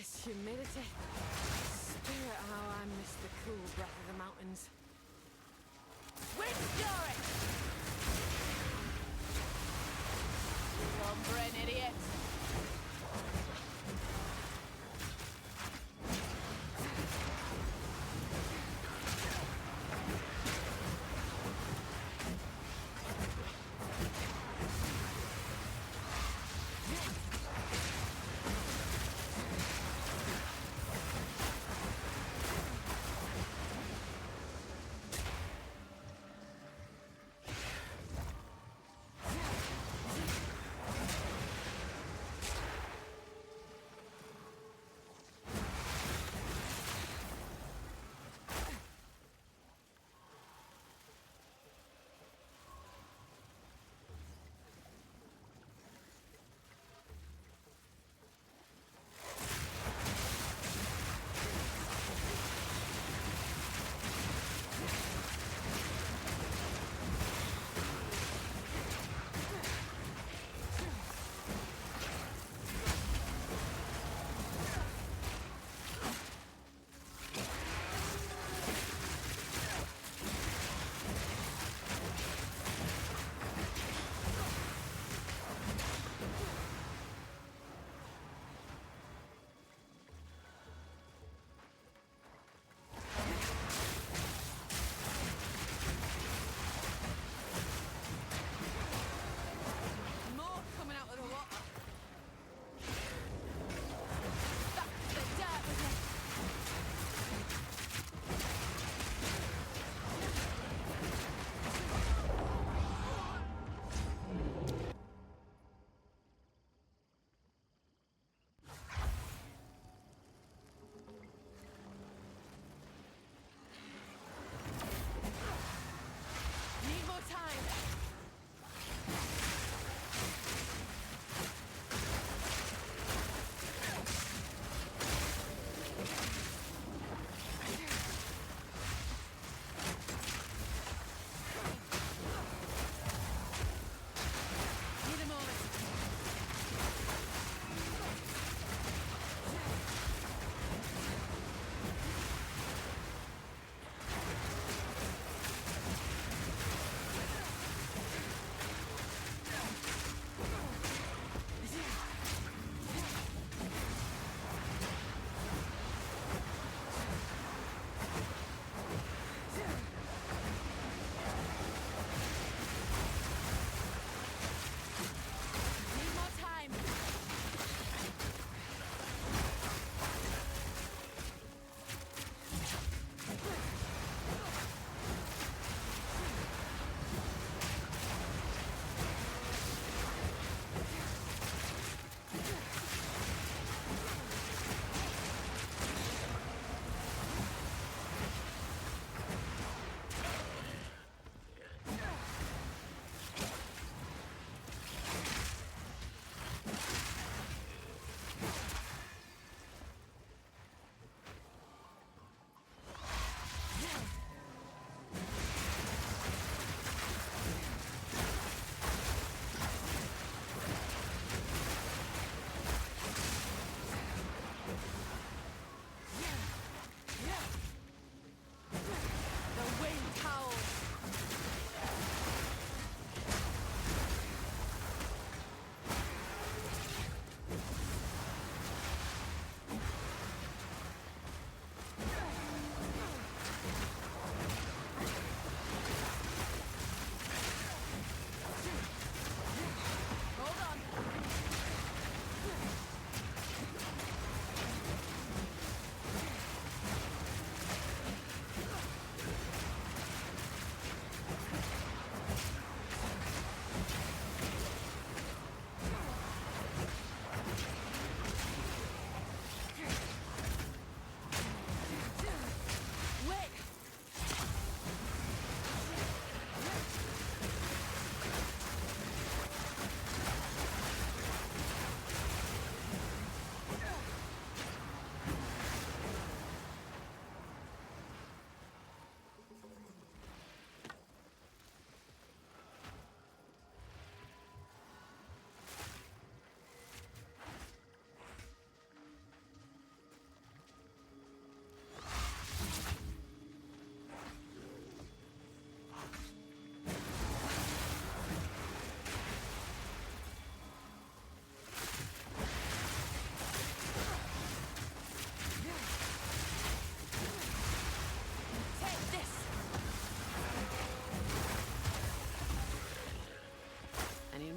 This humidity. Spirit, how I miss the cool breath of the mountains. Wind fury! Lumbering idiot!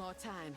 more time.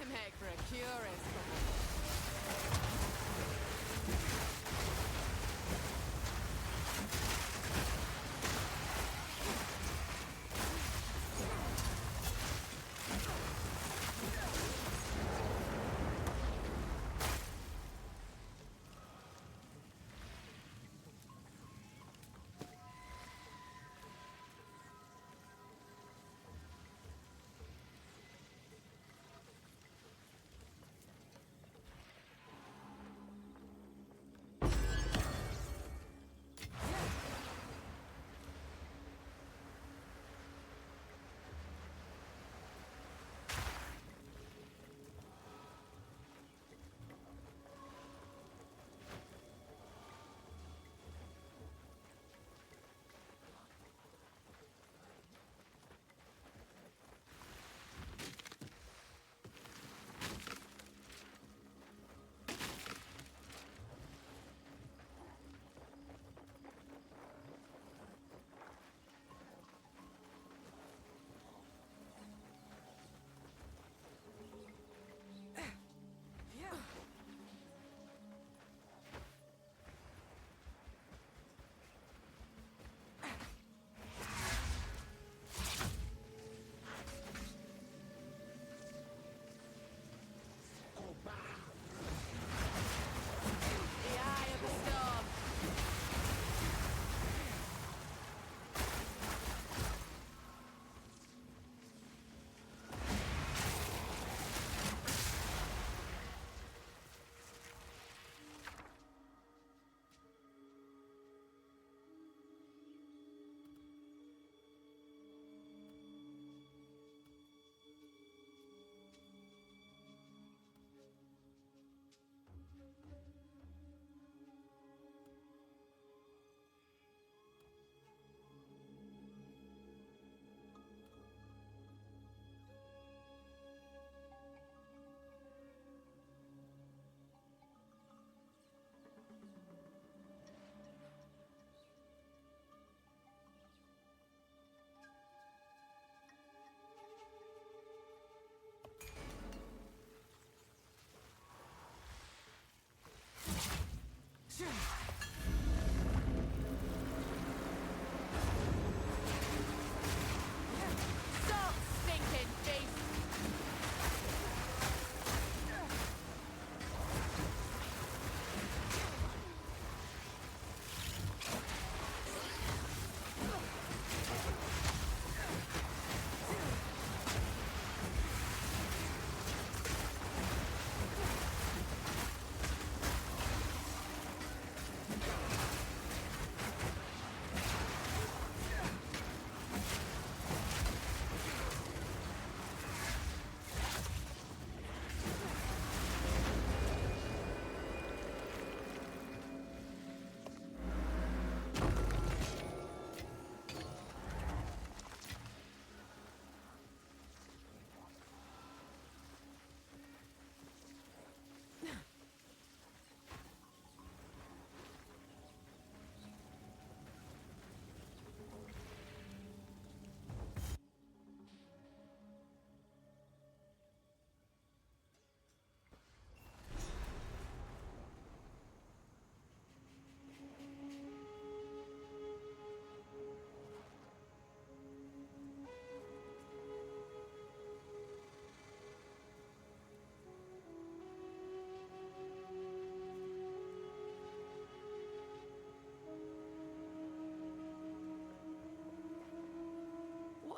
make for a curious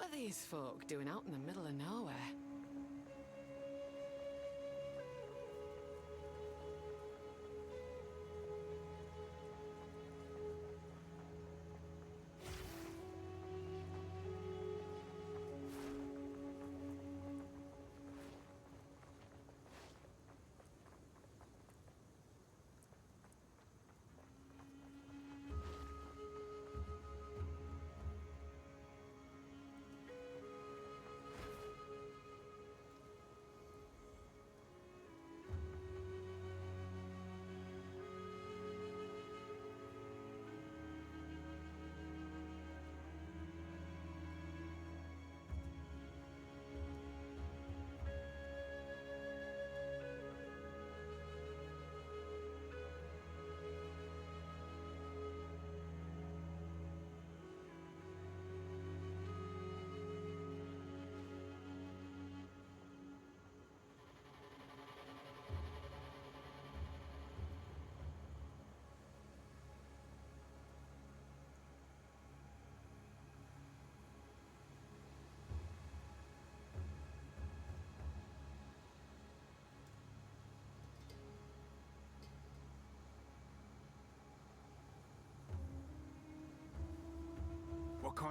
What are these folk doing out in the middle of nowhere?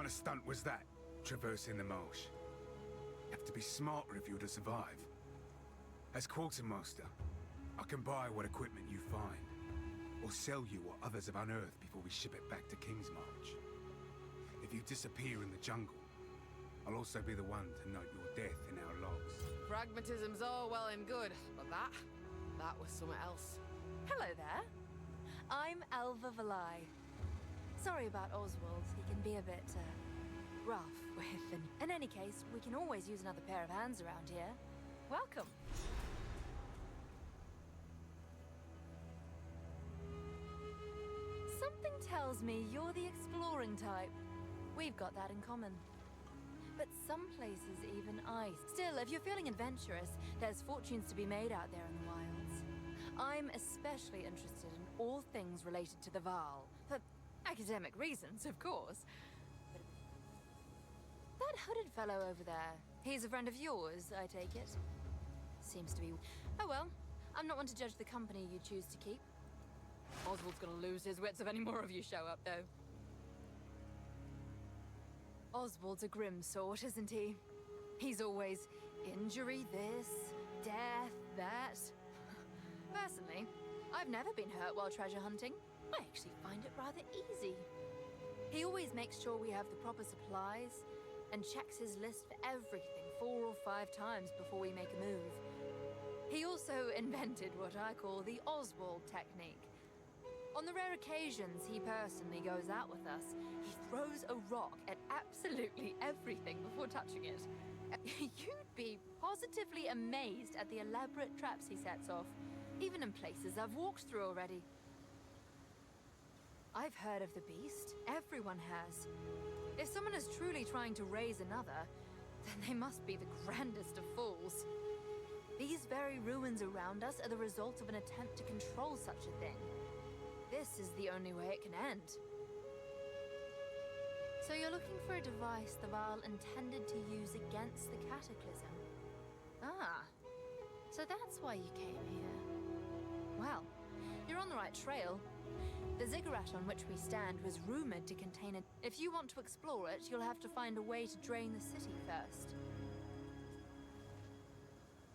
kind of stunt was that, traversing the marsh? You have to be smarter if you're to survive. As quartermaster, I can buy what equipment you find, or sell you what others have unearthed before we ship it back to Kingsmarch. If you disappear in the jungle, I'll also be the one to note your death in our logs. Pragmatism's all well and good, but that was something else. Hello there. I'm Alva Valai. Sorry about Oswald. He can be a bit, rough with, and in any case, we can always use another pair of hands around here. Welcome. Something tells me you're the exploring type. We've got that in common. But some places even ice. Still, if you're feeling adventurous, there's fortunes to be made out there in the wilds. I'm especially interested in all things related to the Val. For academic reasons, of course. But that hooded fellow over there, he's a friend of yours, I take it? Seems to be... Oh well, I'm not one to judge the company you choose to keep. Oswald's gonna lose his wits if any more of you show up, though. Oswald's a grim sort, isn't he? He's always injury this, death that. Personally, I've never been hurt while treasure hunting. I actually find it rather easy. He always makes sure we have the proper supplies and checks his list for everything 4 or 5 times before we make a move. He also invented what I call the Oswald technique. On the rare occasions he personally goes out with us, he throws a rock at absolutely everything before touching it. You'd be positively amazed at the elaborate traps he sets off, even in places I've walked through already. I've heard of the beast. Everyone has. If someone is truly trying to raise another, then they must be the grandest of fools. These very ruins around us are the result of an attempt to control such a thing. This is the only way it can end. So you're looking for a device the Val intended to use against the Cataclysm? Ah, so that's why you came here. Well, you're on the right trail. The ziggurat on which we stand was rumored to contain a... If you want to explore it, you'll have to find a way to drain the city first.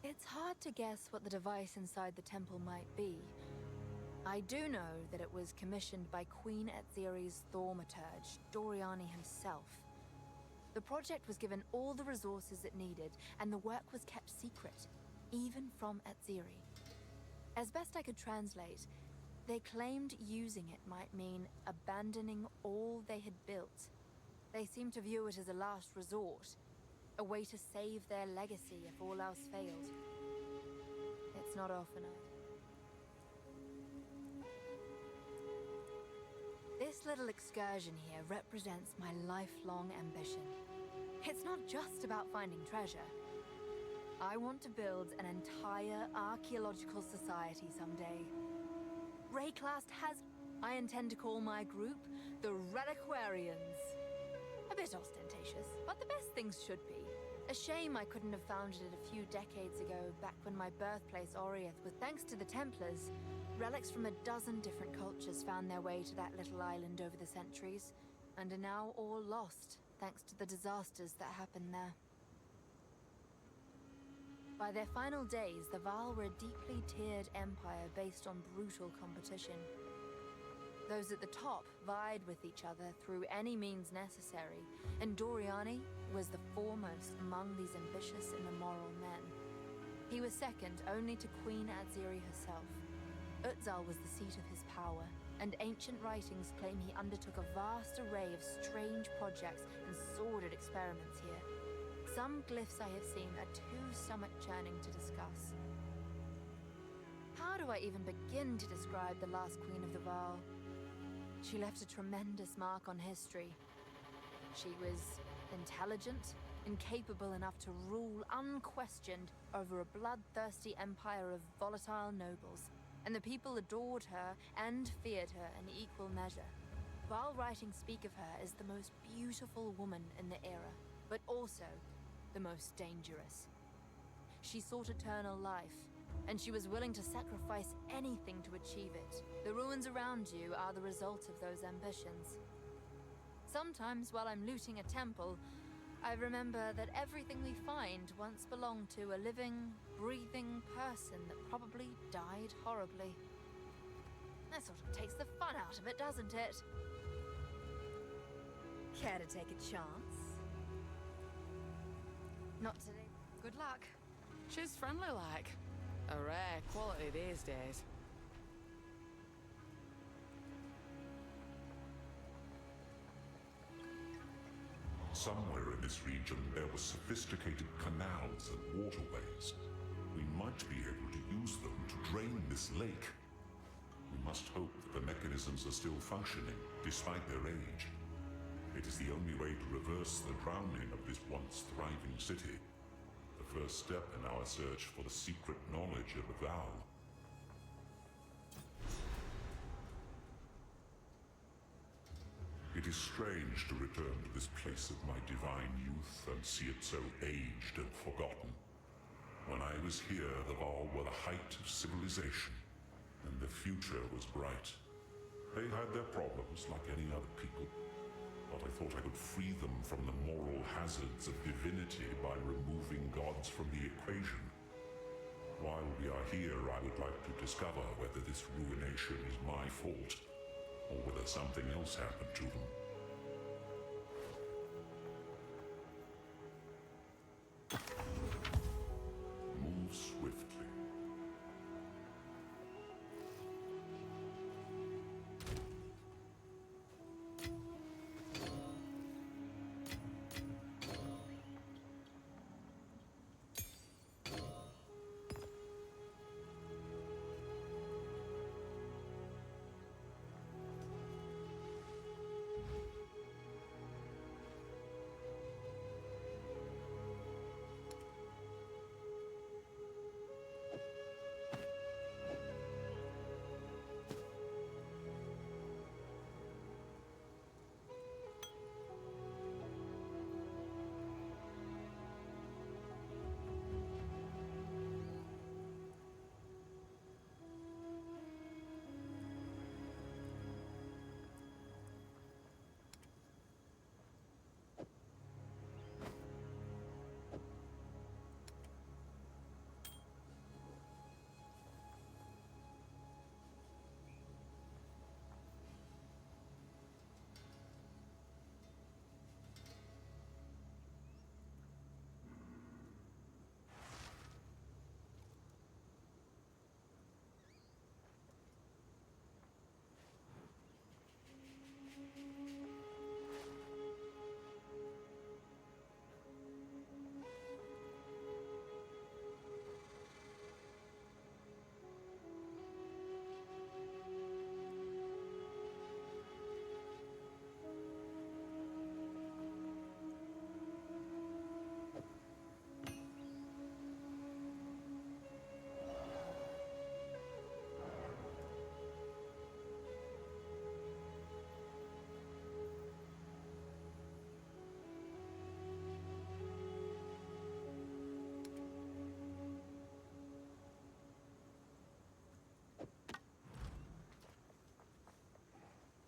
It's hard to guess what the device inside the temple might be. I do know that it was commissioned by Queen Etziri's thaumaturge, Doriani himself. The project was given all the resources it needed, and the work was kept secret, even from Etziri. As best I could translate, they claimed using it might mean abandoning all they had built. They seemed to view it as a last resort, a way to save their legacy if all else failed. It's not often This little excursion here represents my lifelong ambition. It's not just about finding treasure. I want to build an entire archaeological society someday. Rayclast has... I intend to call my group the Reliquarians. A bit ostentatious, but the best things should be. A shame I couldn't have founded it a few decades ago, back when my birthplace Oriath was... Thanks to the Templars, relics from a dozen different cultures found their way to that little island over the centuries, and are now all lost, thanks to the disasters that happened there. By their final days, the Val were a deeply tiered empire based on brutal competition. Those at the top vied with each other through any means necessary, and Doriani was the foremost among these ambitious and immoral men. He was second only to Queen Etziri herself. Utzal was the seat of his power, and ancient writings claim he undertook a vast array of strange projects and sordid experiments here. Some glyphs I have seen are too stomach-churning to discuss. How do I even begin to describe the last Queen of the Val? She left a tremendous mark on history. She was intelligent and capable enough to rule unquestioned over a bloodthirsty empire of volatile nobles, and the people adored her and feared her in equal measure. Val writings speak of her as the most beautiful woman in the era, but also the most dangerous. She sought eternal life, and she was willing to sacrifice anything to achieve it. The ruins around you are the result of those ambitions. Sometimes while I'm looting a temple, I remember that everything we find once belonged to a living, breathing person that probably died horribly. That sort of takes the fun out of it, doesn't it? Care to take a chance? Not today. Good luck. She's friendly like. A rare quality these days. Somewhere in this region there were sophisticated canals and waterways. We might be able to use them to drain this lake. We must hope that the mechanisms are still functioning, despite their age. It is the only way to reverse the drowning of this once thriving city. The first step in our search for the secret knowledge of the vow. It is strange to return to this place of my divine youth and see it so aged and forgotten. When I was here, the Vaal were the height of civilization, and the future was bright. They had their problems like any other people, but I thought I could free them from the moral hazards of divinity by removing gods from the equation. While we are here, I would like to discover whether this ruination is my fault, or whether something else happened to them. Move swiftly.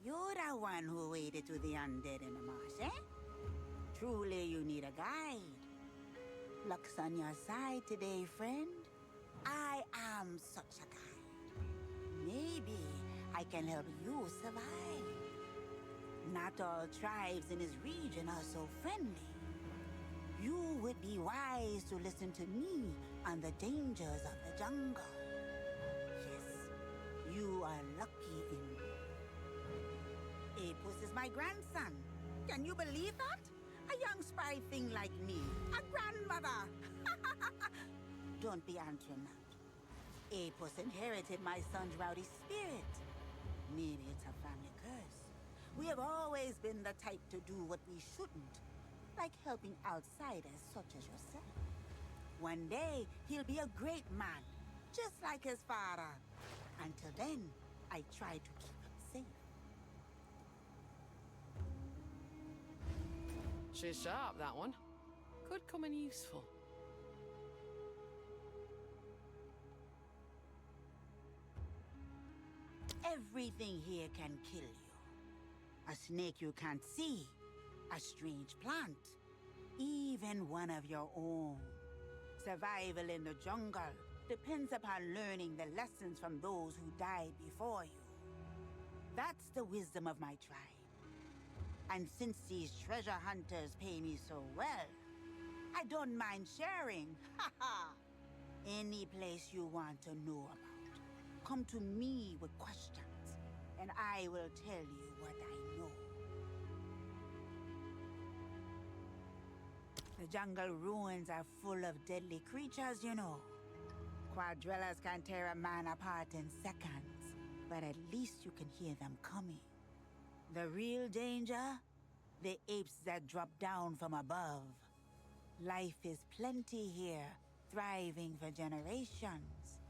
You're the one who waded to the undead in the marsh, eh? Truly you need a guide. Luck's on your side today, friend. I am such a guide. Maybe I can help you survive. Not all tribes in this region are so friendly. You would be wise to listen to me on the dangers of the jungle. Yes, you are lucky in Apus is my grandson. Can you believe that? A young spry thing like me. A grandmother. Don't be answering that. Apus inherited my son's rowdy spirit. Maybe it's a family curse. We have always been the type to do what we shouldn't. Like helping outsiders such as yourself. One day, he'll be a great man. Just like his father. Until then, I try to keep him safe. She's sharp, that one. Could come in useful. Everything here can kill you. A snake you can't see a strange plant, even one of your own. Survival in the jungle depends upon learning the lessons from those who died before you. That's the wisdom of my tribe. And since these treasure hunters pay me so well, I don't mind sharing. Ha ha! Any place you want to know about, come to me with questions, and I will tell you what I know. The jungle ruins are full of deadly creatures, you know. Quadrillas can tear a man apart in seconds, but at least you can hear them coming. The real danger? The apes that drop down from above. Life is plenty here, thriving for generations.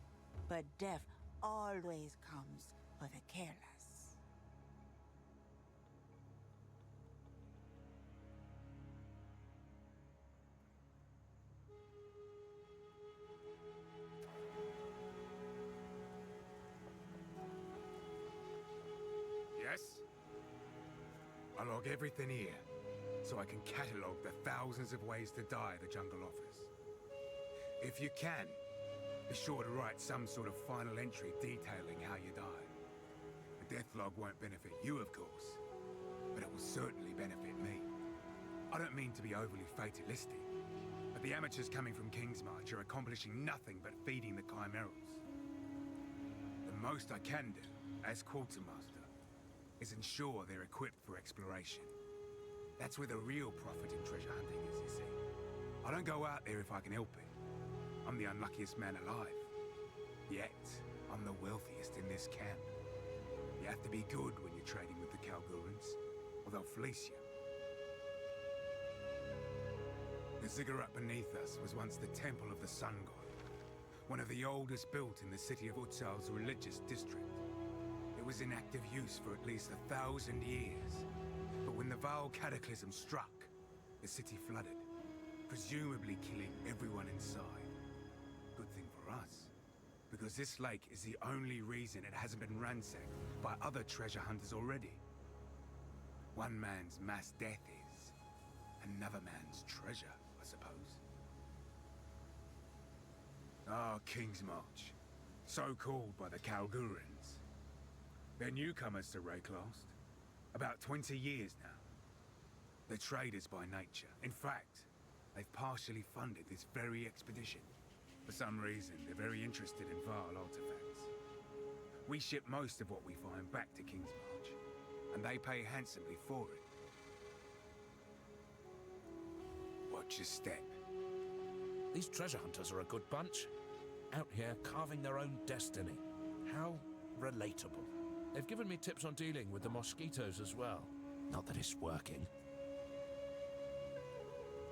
But death always comes for the careless. Yes? I log everything here, so I can catalogue the thousands of ways to die the jungle offers. If you can, be sure to write some sort of final entry detailing how you died. The death log won't benefit you, of course, but it will certainly benefit me. I don't mean to be overly fatalistic, but the amateurs coming from Kingsmarch are accomplishing nothing but feeding the chimerals. The most I can do, as quartermaster, is ensure they're equipped for exploration. That's where the real profit in treasure hunting is, you see. I don't go out there if I can help it. I'm the unluckiest man alive. Yet, I'm the wealthiest in this camp. You have to be good when you're trading with the Kalgurans, or they'll fleece you. The ziggurat beneath us was once the Temple of the Sun God, one of the oldest built in the city of Utzal's religious district. It was in active use for at least 1,000 years. But when the Val Cataclysm struck, the city flooded, presumably killing everyone inside. Good thing for us, because this lake is the only reason it hasn't been ransacked by other treasure hunters already. One man's mass death is another man's treasure, I suppose. Ah, Kingsmarch, so called by the Kalgurans. They're newcomers to Rayclast. About 20 years now. They're traders by nature. In fact, they've partially funded this very expedition. For some reason, they're very interested in Varl artifacts. We ship most of what we find back to Kingsmarch, and they pay handsomely for it. Watch your step. These treasure hunters are a good bunch. Out here carving their own destiny. How relatable. They've given me tips on dealing with the mosquitoes as well. Not that it's working.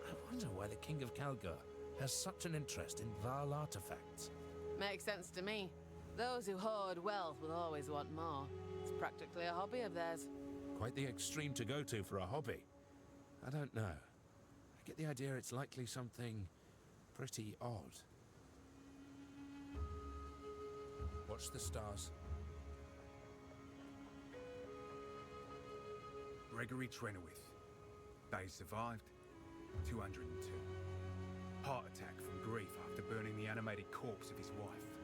I wonder why the King of Kalgur has such an interest in Varl artifacts. Makes sense to me. Those who hoard wealth will always want more. It's practically a hobby of theirs. Quite the extreme to go to for a hobby. I don't know. I get the idea it's likely something pretty odd. Watch the stars. Gregory Trenowith. Days survived, 202. Heart attack from grief after burning the animated corpse of his wife.